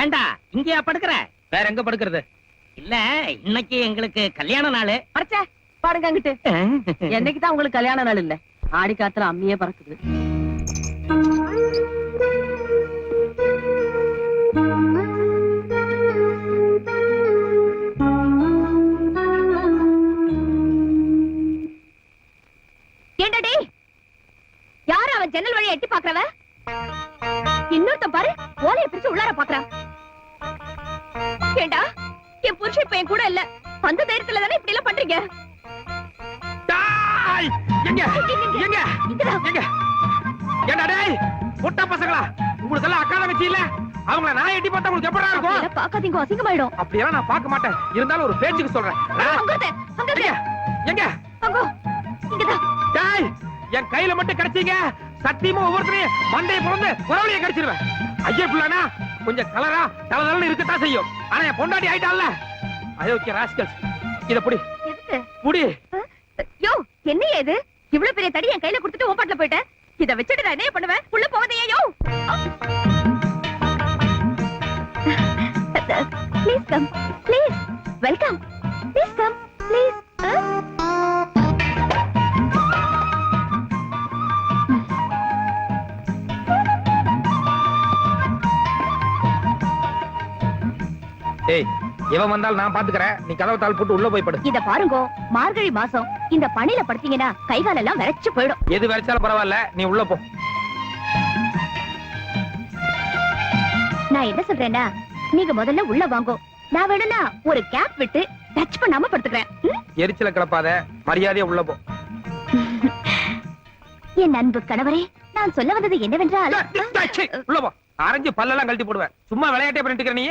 ஏண்டா இங்கயா படுக்கிற? வேற எங்க படுக்கிறது? இல்ல, இன்னைக்கு எங்களுக்கு கல்யாண நாள். பறச்சே பாடுங்க அங்கிட்டு. என்னைக்குதான் உங்களுக்கு கல்யாண நாள் இல்ல? ஆடி காத்துல அம்மியே பறக்குது. ஏண்டடி யாரு அவன் ஜன்னல் வழியா எட்டி பாக்குறவ? இன்னொருத்தன் பாரு ஓலைய பிரிச்சு உள்ளார பாக்குறான். ஏண்டா என் புருஷன் இப்ப என் கூட இல்ல, அந்த தைரியத்துல தானே இப்படி எல்லாம் பண்றீங்க? எங்க எங்க எங்க ஏண்டா டேய் பொட்டா பசங்களா, உங்களுக்கு எல்லாம் அக்கா தங்கச்சி இல்ல? அவங்கள நான் எட்டி பார்த்தா உங்களுக்கு எப்படா இருக்கும்? பாக்காதீங்க, அசிங்கமாயிடும். அப்படியெல்லாம் நான் பார்க்க மாட்டேன். இருந்தாலும் ஒரு பேச்சுக்கு சொல்றேன். எங்க இங்கதான் டேய், என் கையில மட்டும் கிடைச்சீங்க சத்தியமா ஒவ்வொருத்தரையும் மண்டையை பிறந்து குரவழியை கடிச்சிருவேன். ஐயா பிள்ளைனா கொஞ்சம் கலரா தலதலன்னு இருக்கத்தான் செய்யும். ஆனா என் பொண்டாட்டி ஆயிட்டான்ல, அயோக்கிய ராஸ்கல்ஸ். இத புடி புடி. யோ என்ன இது? இவ்வளவு பெரிய தடி என் கையில கொடுத்துட்டு ஓப்பாட்ல போயிட்டேன். இத வச்சுட்டு நான் என்ன பண்ணுவேன்? உள்ள போவதையா? யோ please come, please welcome, please come, please. ஏய், இவன் வந்தால் நான் பாத்துக்கறேன். நீ கதவை தாள் போட்டு உள்ள போய் படு. இத பாருங்க, மார்கழி மாசம் இந்த பனில படுத்தீங்கன்னா கை கால் எல்லாம் விரைச்சு போயிடும். எது விரைச்சாலும் பரவாயில்ல, நீ உள்ள போ. நான் என்ன சொல்றேன்னா, நீங்க முதல்ல உள்ள வாங்கோ. நான் வேணும்னா ஒரு கேப் விட்டு டச் பண்ணாம படுத்துக்கிறேன். எரிச்சல கிளப்பாத, மரியாதையா உள்ள போ. என் அன்பு கணவரே, நான் சொல்ல வந்தது என்னவென்றால், உள்ள போ. அரைஞ்சு பல்லெல்லாம் கழட்டி போடுவேன். சும்மா விளையாட்டே பண்ணிட்டு இருக்கிற நீ.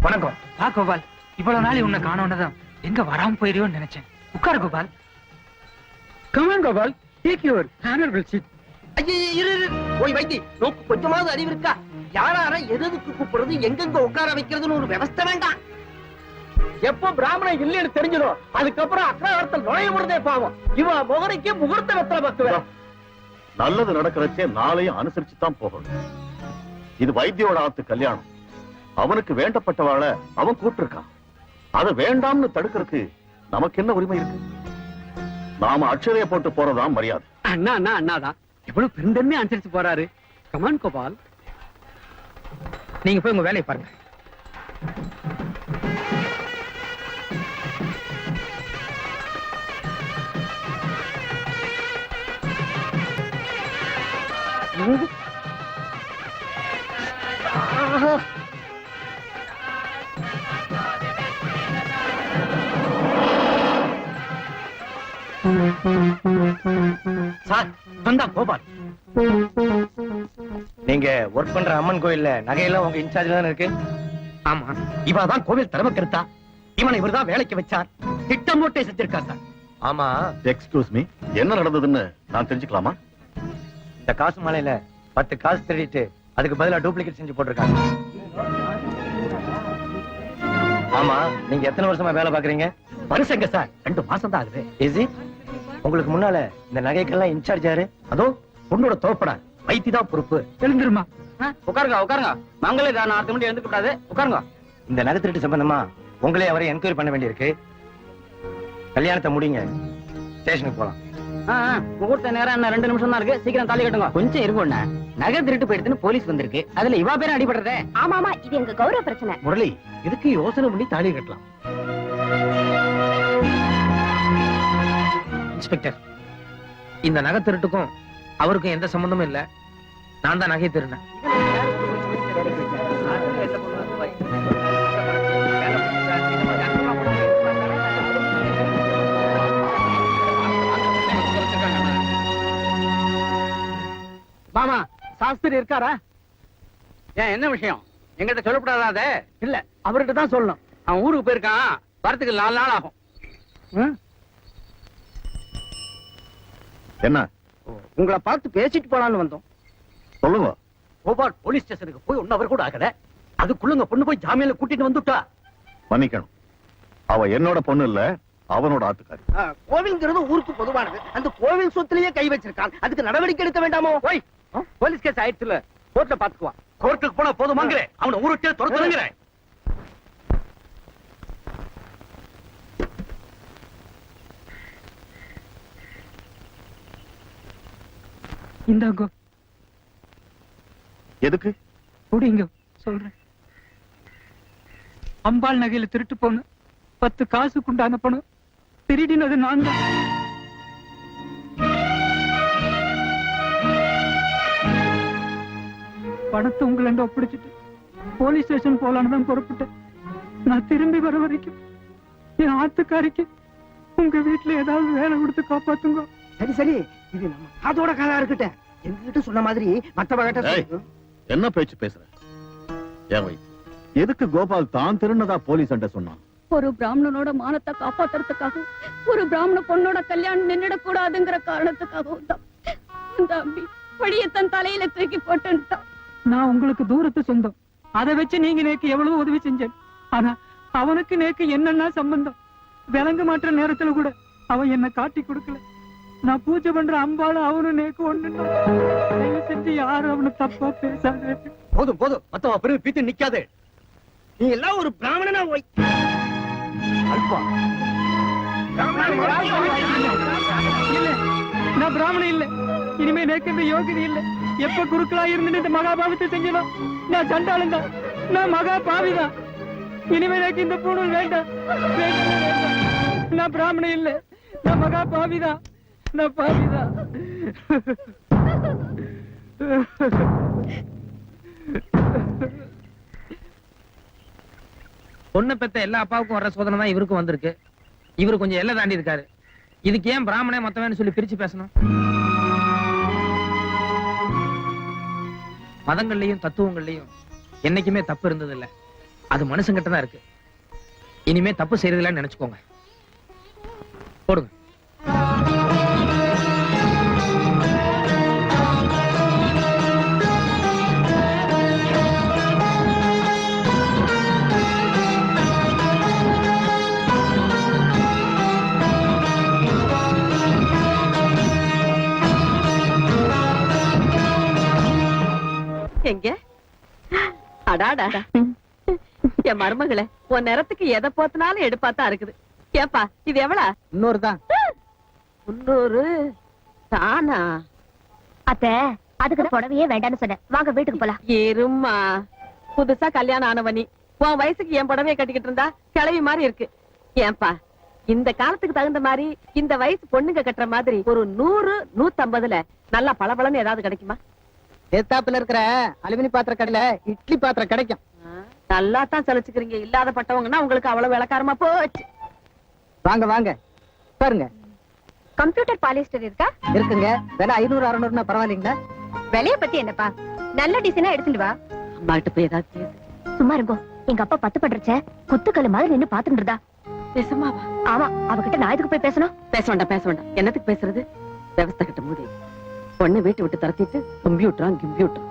வணக்கம். வா கோபால், இவ்வளவு நாள் உன்னை காணோன்னதான் எங்க வராம போயிருவோன்னு நினைச்சேன். உட்காரு Gopal. Come on Gopal, take your honorable seat. போய் வைத்தி நோக்கு கொஞ்சமாவது அறிவு இருக்கா? யாரார எதுக்கு கூப்பிடுறது, எங்கெங்க உட்கார வைக்கிறதுன்னு ஒரு விவஸ்தை வேண்டாம். எப்போ பிராமணன் இல்லைன்னு தெரிஞ்சதும் அதுக்கப்புறம் அக்ரஹாரத்தில் நுழைய முடிதே பாவம். இவன் முகரைக்கு முகூர்த்த வெத்தலை பத்துவேன். நல்லது நடக்கிறச்சே நாளையும் அனுசரிச்சுதான் போகணும். இது வைத்தியோட ஆத்து கல்யாணம். அவனுக்கு வேண்டப்பட்டவாள அவன் கூப்பிட்டிருக்கான். அதை வேண்டாம்னு தடுக்கிறதுக்கு நமக்கு என்ன உரிமை இருக்கு? நாம அட்சதைய போட்டு போறதான் மரியாதை. அண்ணா அண்ணா அண்ணாதான் எவ்வளவு பெருந்தன்மையா அனுசரிச்சு போறாரு. கமான் கோபால், நீங்க போய் உங்க வேலையை பாருங்க. சார் வந்தா கோபால். நீங்க ஒர்க் பண்ற அம்மன் கோயில்ல நகையெல்லாம் உங்க இன்சார்ஜ்ல தானே இருக்கு? ஆமா, இவதான் கோவில் தலைமை கருத்தா. இவனை இவர்தான் வேலைக்கு வச்சார். திட்டம் போட்டே செஞ்சிருக்கார் சார். ஆமா, எக்ஸ்கியூஸ் மீ, என்ன நடந்ததுன்னு நான் தெரிஞ்சுக்கலாமா? இந்த காசு மாலையில 10 காசு திருடிட்டு அதுக்கு பதிலா டூப்ளிகேட் செஞ்சு போட்டிருக்காங்க. ஆமா, நீங்க எத்தனை வருஷமா வேலை பாக்குறீங்க? வருஷங்க சார், 2 மாசம் தான் ஆகுது. Is it? உங்களுக்கு முன்னால இந்த நகைக்கெல்லாம் இன்சார்ஜ் யாரு? அதோ பொண்ணோட தோப்படா வைத்தி தான் பொறுப்பு. எழுந்துருமா. உட்காருங்க உட்காருங்க. மங்களே தான் அடுத்த மணி எழுந்துக்க கூடாது. உட்காருங்க. இந்த நகை திருட்டு சம்பந்தமா உங்களே அவரை என்கொயரி பண்ண வேண்டியிருக்கு. கல்யாணத்தை முடிங்க, ஸ்டேஷனுக்கு போலாம். முகூர்த்த நேரம் என்ன 2 நிமிஷம் தான் இருக்கு. சீக்கிரம் தாலி கட்டுங்க. கொஞ்சம் இருங்கண்ணா, நகை திருட்டு போயிடுதுன்னு போலீஸ் வந்திருக்கு. அதுல இவா பேரும் அடிபடுறதே. ஆமா ஆமா, இது எங்க கௌரவ பிரச்சனை. முரளி, இதுக்கு யோசனை பண்ணி தாலி கட்டலாம். இன்ஸ்பெக்டர், இந்த நகை திருட்டுக்கும் அவருக்கும் எந்த சம்பந்தமும் இல்ல. நான் தான் நகை திருடினேன். மாமா, சாஸ்திரி இருக்காரா? ஏன், என்ன விஷயம்? எங்கிட்ட சொல்லப்படாத. இல்ல, அவர்கிட்ட தான் சொல்லணும். அவன் ஊருக்கு போயிருக்கான். வரத்துக்கு 4 நாள் ஆகும். என்ன உங்களை பார்த்து பேசிட்டு போலான்னு வந்தோம். சொல்லுங்க. கோபால் போலீஸ் ஸ்டேஷனுக்கு போய் 1 hour கூட ஆகல. அதுக்குள்ள பொண்ணு போய் ஜாமீன்ல கூட்டிட்டு வந்துட்டா. மன்னிக்கணும், அவ என்னோட பொண்ணு இல்ல, அவனோட ஆத்துக்காரி. கோவில்ங்கிறது ஊருக்கு பொதுவானது. அந்த கோவில் சொத்துலயே கை வச்சிருக்கான். அதுக்கு நடவடிக்கை எடுக்க வேண்டாமோ? போய் போலீஸ் கேஸ் ஆயிடுச்சுல, கோர்ட்ல பாத்துக்குவான். கோர்ட்டுக்கு போனா போதுமாங்கற, அவனை ஊருக்கே துரத்துறங்கற. இந்தாங்கோ. எதுக்கு? குடிங்க, சொல்றேன். அம்பாள் நகையில திருட்டு போன 10 காசுக்கு உண்டான பணம் திருடினது நான் தான். பணத்தை உங்களை ஒப்படைச்சிட்டு போலீஸ் ஸ்டேஷன் போலான்னு தான் புறப்பட்டேன். நான் திரும்பி வர வரைக்கும் என் ஆத்துக்காரிக்கு உங்க வீட்டுல ஏதாவது வேலை கொடுத்து காப்பாத்துங்க. சரி சரி, இது நம்ம அதோட கதை இருக்கட்டும். என்கிட்ட சொன்ன மாதிரி மத்தவங்கிட்ட ஏய், என்ன பேச்சு பேசுற? ஏன் வை, எதுக்கு கோபால் தான் திருநதா போலீஸ் அண்ட சொன்னான்? ஒரு பிராமணனோட மானத்தை காப்பாத்துறதுக்காக, ஒரு பிராமண பொண்ணோட கல்யாணம் நின்னுடக்கூடாதுங்கிற காரணத்துக்காகவும் தான் அந்த அம்பி படியை தன் தலையில தூக்கி போட்டுட்டான். நான் உங்களுக்கு தூரத்து சொந்தம். அதை வச்சு நீங்க நேக்கு எவ்வளவு உதவி செஞ்சேன். ஆனா அவனுக்கு நேக்கு என்னன்னா சம்பந்தம்? விளங்க மாற்ற நேரத்துல கூட அவன் என்ன காட்டி கொடுக்கல. நான் பூஜை பண்ற அம்பால அவனு நேக்கு ஒண்ணு. தயவு செஞ்சு யாரும் அவனை தப்பா பேசாத. போதும் போதும், மத்தவ பிறகு பீத்து நிக்காதே. நீ எல்லாம் ஒரு பிராமணனா போய் அல்பா. இல்ல, நான் பிராமணன் இல்ல. இனிமே நேக்கு இந்த யோகிதை இல்ல. எப்ப குருக்களா இருந்து இந்த மகாபாவத்தை செஞ்சனும் நான் சண்டாளன் தான். நான் மகா பாவிதான். இனிமே எனக்கு இந்த பூணூல் வேண்டாம். நான் பிராமணன் இல்ல, நான் மகா பாவிதான். நான் பாவிதான். பொண்ணு பெத்த எல்லா அப்பாவுக்கும் வர சோதனை தான் இவருக்கும் வந்திருக்கு. இவரு கொஞ்சம் எல்லை தாண்டி இருக்காரு. இதுக்கு ஏன் பிராமணே மொத்தமேன்னு சொல்லி பிரிச்சு பேசணும்? மதங்கள்லயும் தத்துவங்கள்லயும் என்னைக்குமே தப்பு இருந்தது இல்ல. அது மனுஷங்கிட்ட தான் இருக்கு. இனிமே தப்பு செய்யறதில்லன்னு நினைச்சுக்கோங்க. போடுங்க. எங்க அடாடா, என் மருமகளே, உன் நேரத்துக்கு எதை போத்தினாலும் எடுப்பாத்தான் இருக்குது. ஏப்பா, இது எவ்வளா? 300 தான். 300 தானா? அத்தை, அதுக்கு புடவையே வேண்டாம்னு சொன்னேன். வாங்க வீட்டுக்கு போலாம். இரும்மா, புதுசா கல்யாணம் ஆனவனி உன் வயசுக்கு என் புடவைய கட்டிக்கிட்டு இருந்தா கிளவி மாதிரி இருக்கு. ஏன்பா, இந்த காலத்துக்கு தகுந்த மாதிரி இந்த வயசு பொண்ணுங்க கட்டுற மாதிரி ஒரு 100, 150ல நல்லா பளபளன்னு ஏதாவது கிடைக்குமா? ஏத்தாப்புல இருக்கிற அலுமினி பாத்திர கடையில இட்லி பாத்திரம் கிடைக்கும். நல்லா தான் சலிச்சுக்கிறீங்க. இல்லாத பட்டவங்கன்னா உங்களுக்கு அவ்வளவு விளக்காரமா போச்சு. வாங்க வாங்க பாருங்க. கம்ப்யூட்டர் பாலிஸ்டர் இருக்கா? இருக்குங்க. விலை 500, 600 பரவாயில்லைங்களா? விலைய பத்தி என்னப்பா? நல்ல டிசைனா எடுத்துட்டு வா. அம்மா கிட்ட போய் ஏதாவது கேளு. சும்மா இருங்கோ. எங்க அப்பா 10 பண்றச்ச குத்துக்கல்லு மாதிரி நின்னு பாத்துட்டு இருந்தா. பேசுமாவா? ஆமா, அவகிட்ட நான் எதுக்கு போய் பேசணும்? பேச வேண்டாம், பேச வேண்டாம். என்னத்துக்கு பேசுறது? விவசாய கிட்ட மூடி பொண்ணு வீட்டை விட்டு தரத்திட்டு கம்ப்யூட்டரான் கம்ப்யூட்டர்.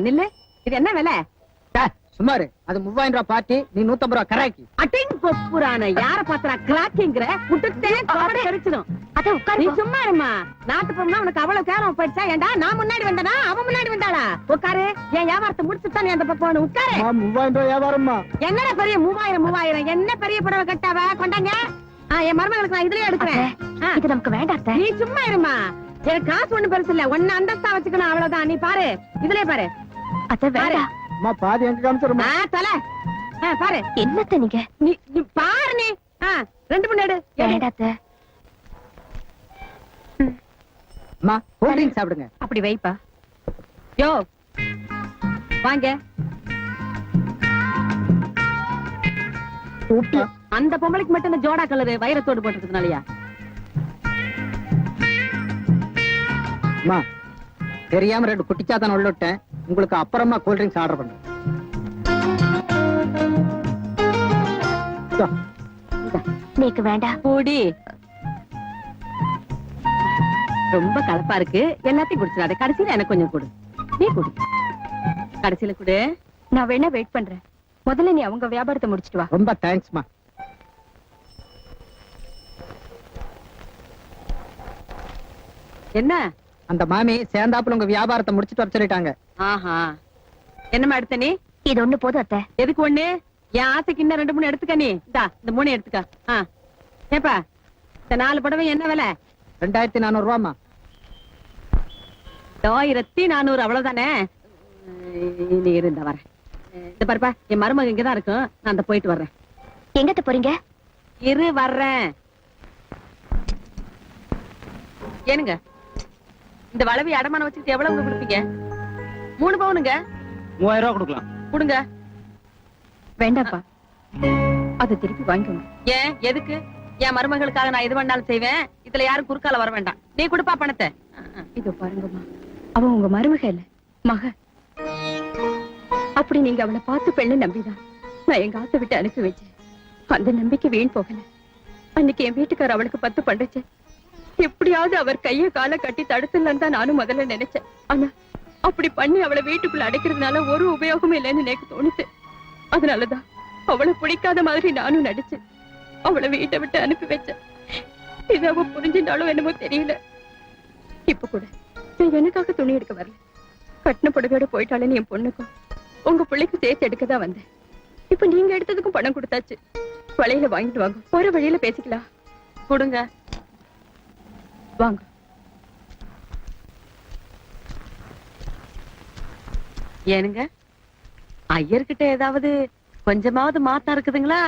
நில்லு, இது என்ன விலை? சுமாரு அது 3000 ரூபாய் பாட்டி, நீ 150 ரூபாய் கராக்கி. அட்டிங் பொப்புரான யார பாத்திரா கிராக்கிங்கிற விட்டுட்டே கிடைச்சிடும். அத உட்காரு. நீ சும்மா இருமா. நாட்டு பொண்ணா உனக்கு அவ்வளவு கேரம் போயிடுச்சா? ஏண்டா நான் முன்னாடி வந்தனா அவ முன்னாடி வந்தாளா? உட்காரு. என் வியாபாரத்தை முடிச்சுட்டா நீ அந்த பக்கம் உட்காரு. 3000 ரூபாய் வியாபாரம்மா. என்னடா பெரிய 3000 என்ன பெரிய புடவை கட்டாவ கொண்டாங்க. என் மருமகளுக்கு நான் இதுலயே எடுக்கிறேன். இது நமக்கு வேண்டாம் அத்தை. நீ சும்மா இருமா. எனக்கு காசு ஒண்ணு பெருசு இல்ல. ஒன்னு அந்தஸ்தா வச்சுக்கணும், அவ்வளவுதான். நீ பாரு, இதுலயே பாரு. அத்தை வேண்டாம். அம்மா பாதி எங்க காமிச்சிருமா? தல பாரு. என்னத்த நீங்க? நீ பாரு. நீ 2 மணி எடு. வேண்டாம் அத்தை. அம்மா கூல் ட்ரிங்க் சாப்பிடுங்க. அப்படி வைப்பா. யோ வாங்க. அந்த பொம்பளைக்கு மட்டும் இந்த ஜோடா கலரு வைரத்தோடு போட்டதுனாலயா? அம்மா தெரியாம 2 குட்டிச்சாத்தான் உள்ள விட்டேன். உங்களுக்கு அப்புறமா கூல் ட்ரிங்க்ஸ் ஆர்டர் பண்றேன். நீக்கு வேண்டாம். கூடி ரொம்ப கலப்பா இருக்கு, எல்லாத்தையும் குடிச்சிடாத. கடைசியில எனக்கு கொஞ்சம் கொடு. நீ குடி, கடைசியில குடு. நான் வேணா வெயிட் பண்றேன். முதல்ல நீ அவங்க வியாபாரத்தை முடிச்சிட்டு வா. ரொம்ப தேங்க்ஸ்மா. என்ன அந்த மாமி சேர்ந்தாப்புல உங்க வியாபாரத்தை முடிச்சிட்டு வர சொல்லிட்டாங்க. ஆஹா, என்னம்மா எடுத்த நீ? இது ஒண்ணு போதும் அத்தை. எதுக்கு ஒண்ணு? என் ஆசைக்கு இன்னும் 2 3 எடுத்துக்க. நீ இந்த 3 எடுத்துக்க. ஏப்பா, இந்த 4 புடவை என்ன விலை? 2400 ரூபாமா. 1400 அவ்வளவுதானே? நீ இருந்த வரேன். இந்த பாருப்பா, என் மருமக இங்கதான் இருக்கும். நான் அந்த போயிட்டு வர்றேன். எங்கத்த போறீங்க? இரு வர்றேன். ஏனுங்க, இந்த வளவி அடமானம் வச்சுட்டு எவ்வளவு கொடுப்பீங்க? 3 பவுனுங்க. 3000 ரூபாய் கொடுக்கலாம். கொடுங்க. வேண்டாப்பா, அதை திருப்பி வாங்கிக்கோங்க. ஏன், எதுக்கு? என் மருமகளுக்காக நான் எது வேணாலும் செய்வேன். இதுல யாரும் குறுக்கால வர வேண்டாம். நீ கொடுப்பா பணத்தை. இதோ பாருங்கம்மா, அவ உங்க மருமக இல்ல, மக. அப்படி நீங்க அவளை பார்த்து பெண்ணு நம்பிதான் நான் எங்க ஆசை விட்டு அனுப்பி வச்சேன். அந்த நம்பிக்கை வீண் போகல. அன்னைக்கு என் வீட்டுக்கார அவளுக்கு 10 பண்ணுச்சு. எப்படியாவது அவர் கைய கால கட்டி தடுத்துலன்னு தான் நானும் முதல்ல நினைச்சேன். ஆனா அப்படி பண்ணி அவளை வீட்டுக்குள்ள அடைக்கிறதுனால ஒரு உபயோகமும் இல்லைன்னு எனக்கு தோணுச்சு. அதனாலதான் அவளை பிடிக்காத மாதிரி நானும் நடிச்சேன். அவளை வீட்டை விட்டு அனுப்பி வச்சேன். இது அவ புரிஞ்சிருந்தாலும் என்னமோ தெரியல. இப்ப கூட நான் எனக்காக துணி எடுக்க வரல. கட்டின புடவையோட போயிட்டாலேன்னு என் பொண்ணுக்கும் உங்க பிள்ளைக்கும் சேர்த்து எடுக்கதான் வந்தேன். இப்ப நீங்க எடுத்ததுக்கும் பணம் கொடுத்தாச்சு. வளையல வாங்கிட்டு வாங்க, போற வழியில பேசிக்கலாம். கொடுங்க. வாங்க. ஏனுங்க, ஐயர்கிட்ட ஏதாவது கொஞ்சமாவது மாத்தம் இருக்குதுங்களா?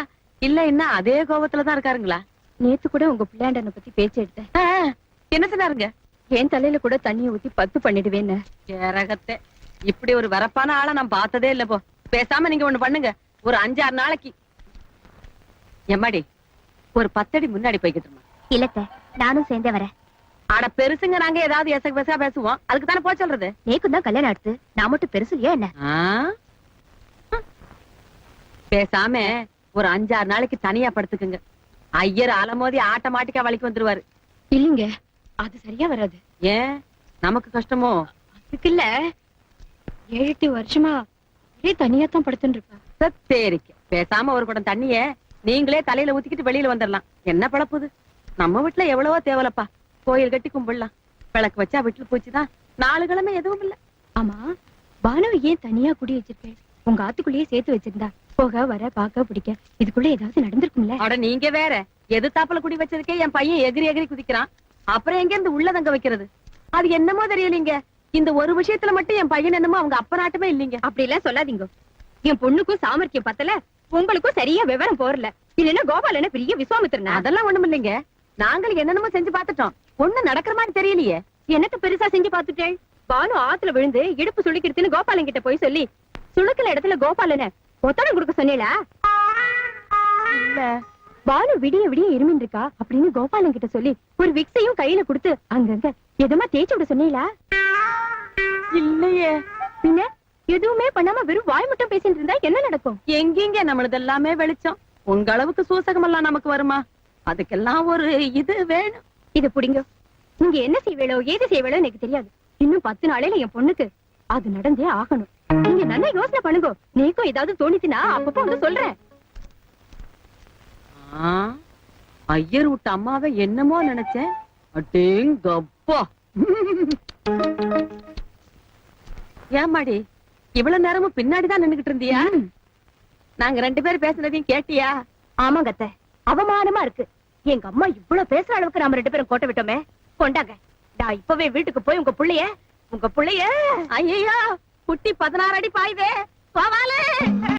இல்ல இன்னும் அதே கோபத்துலதான் இருக்காருங்களா? நேத்து கூட உங்க பிள்ளையாண்டனை பத்தி பேச்சு எடுத்தேன். என்ன சொன்னாருங்க? என் தலையில கூட தண்ணியை ஊத்தி 10 பண்ணிடுவேன்னு. ஏரகத்தை, இப்படி ஒரு வரப்பான ஆளை நான் பார்த்ததே இல்ல. போ, பேசாம நீங்க ஒண்ணு பண்ணுங்க. ஒரு 5-6 நாளைக்கு எம்மாடி ஒரு 10 அடி முன்னாடி போய்கிட்டு. இல்லத்த, நானும் சேர்ந்தே வரேன். ஆனா பெருசுங்க, நாங்க ஏதாவது எசக பெசா பேசுவோம். அதுக்கு தானே போய் சொல்றது. நேக்கும் தான் கல்யாணம் அடுத்து, நான் மட்டும் பெருசு இல்லையா என்ன? பேசாம ஒரு 5-6 நாளைக்கு தனியா படுத்துக்குங்க. ஐயர் அலமோதி ஆட்டோமேட்டிக்கா வலிக்கு வந்துருவாரு. இல்லீங்க, அது சரியா வராது. ஏன், நமக்கு கஷ்டமோ? அதுக்கு இல்ல, 7-8 வருஷமா அப்படியே தனியா தான் படுத்துட்டு இருப்பேன். சரிக்கு பேசாம ஒரு குடம் தண்ணிய நீங்களே தலையில ஊத்திக்கிட்டு வெளியில வந்துடலாம். என்ன பழப்புது? நம்ம வீட்டுல எவ்வளவோ தேவலப்பா. கோயில் கட்டி கும்பிடலாம், விளக்கு வச்சா வீட்டுல போச்சுதான். 4 கிழமை எதுவும் இல்ல. ஆமா, பானுவை ஏன் தனியா குடி வச்சிருக்கேன்? உங்க ஆத்துக்குள்ளேயே சேர்த்து வச்சிருந்தா போக வர பாக்க பிடிக்க இதுக்குள்ள ஏதாவது நடந்திருக்கும்ல? அட நீங்க வேற, எதிர்த்தாப்புல குடி வச்சதுக்கே என் பையன் எகிரி எகிரி குதிக்கிறான். அப்புறம் எங்க இருந்து உள்ள தங்க வைக்கிறது? அது என்னமோ தெரியலீங்க. இந்த ஒரு விஷயத்துல மட்டும் என் பையன் என்னமோ அவங்க அப்ப நாட்டுமே இல்லீங்க. அப்படி எல்லாம் சொல்லாதீங்க. என் பொண்ணுக்கும் சாமர்த்தியம் பத்தல, உங்களுக்கும் சரியா விவரம் போறல. இல்லன்னா கோபாலன பெரிய விஸ்வாமித்திரனா? அதெல்லாம் ஒண்ணும் இல்லைங்க. நாங்களும் என்னென்னமோ செஞ்சு பாத்துட்டோம். ஒண்ணு நடக்கிற மாதிரி தெரியலையே. எனக்கு பெருசா செஞ்சு பாத்துட்டேன். பானு ஆத்துல விழுந்து இடுப்பு சுளுக்கிடுதுன்னு கோபாலன் கிட்ட போய் சொல்லி சுளுக்கிற இடத்துல கோபாலன ஒத்தடம் கொடுக்க சொன்னீங்களா? இல்ல, பானு விடிய விடிய இருமின் இருக்கா அப்படின்னு கோபாலன் கிட்ட சொல்லி ஒரு விக்ஸையும் கையில கொடுத்து அங்கங்க எதமா தேய்ச்சி விட சொன்னீங்களா? இல்லையே. பின்ன எதுவுமே பண்ணாம வெறும் வாய் மட்டும் பேசிட்டு இருந்தா என்ன நடக்கும்? எங்கீங்க நம்மளது எல்லாமே வெளிச்சம். உங்க அளவுக்கு சூசகம் எல்லாம் நமக்கு வருமா? அதுக்கெல்லாம் ஒரு இது வேணும். இது புடிங்க. நீங்க என்ன செய்வேளோ ஏது செய்வேளோ எனக்கு தெரியாது. இன்னும் 10 நாளையில என் பொண்ணுக்கு அது நடந்தே ஆகணும். நீங்க நல்லா யோசனை பண்ணுங்க. நீக்கும் ஏதாவது தோணிச்சுன்னா அப்பப்போ வந்து சொல்றேன். ஐயர் விட்ட அம்மாவை என்னமோ நினைச்சேன். அடேங்கப்பா. ஏமாடி இவ்வளவு நேரமும் பின்னாடிதான் நின்னுகிட்டு இருந்தியா? நாங்க 2 பேரும் பேசுனதையும் கேட்டியா? ஆமாங்க அத்தை, அவமானமா இருக்கு. எங்க அம்மா இவ்வளவு பேசுற அளவுக்கு நாம 2 பேரும் கோட்டை விட்டோமே. கொண்டாங்க, நான் இப்பவே வீட்டுக்கு போய் உங்க புள்ளைய ஐயோ, குட்டி 16 அடி பாய்வே.